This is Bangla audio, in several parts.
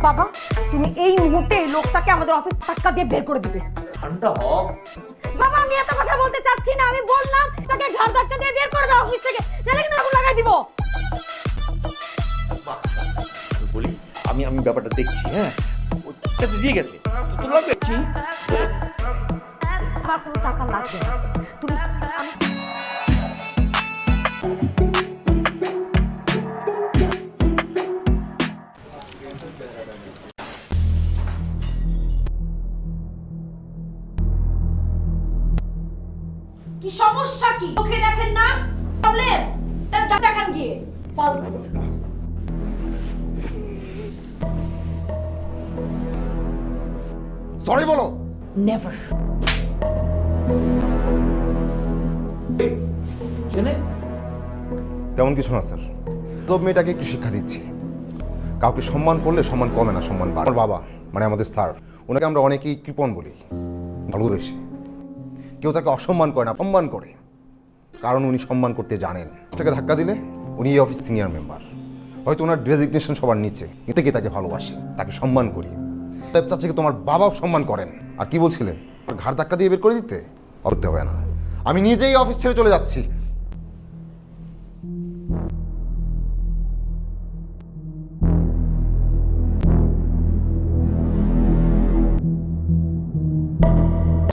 বাবা তুমি এই মুহূর্তে এই লোকটাকে আমাদের অফিস ধাক্কা দিয়ে বের করে দিবে। ঠান্ডা হও বাবা আমি এত কথা বলতে চাচ্ছি না, আমি বললাম তাকে ঘাড় ধাক্কা দিয়ে বের করে দাও অফিস থেকে, নাহলে কিন্তু আগুন লাগাই দিব। বলি আমি আমি ব্যাপারটা দেখছি। হ্যাঁ ওটা দিয়ে গেছে তো লাগবে কি? আমার কোনো টাকা লাগবে না, তুমি আমি কি সমস্যা কি চোখে দেখেন না? প্রবলেম তার দেখান গিয়ে ফালতু কথা। সরি বলো। নেভার। তেমন কিছু না স্যার, তো মেয়েটাকে একটু শিক্ষা দিচ্ছি। কাউকে সম্মান করলে সম্মান কমে না, সম্মান বাড়ে। আমার বাবা মানে আমাদের স্যার, ওনাকে আমরা অনেকেই কৃপণ বলি, ভালোবেসে। কেউ তাকে অসম্মান করে না, সম্মান করে, কারণ উনি সম্মান করতে জানেন। তাকে ধাক্কা দিলে উনি এই অফিস সিনিয়র মেম্বার, হয়তো ওনার ডেজিগনেশন সবার নিচে, এতে কি তাকে ভালোবাসি, তাকে সম্মান করি। চাচ্ছি তোমার বাবাও সম্মান করেন। আর কি বলছিলে, ঘাড় ধাক্কা দিয়ে বের করে দিতে? করতে হবে না, আমি নিজেই অফিস ছেড়ে চলে যাচ্ছি।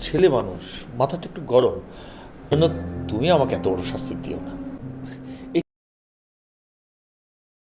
ছেলে মানুষ, মাথাটা একটু গরম, জন্য তুমি আমাকে এত বড় শাস্তি দিও না।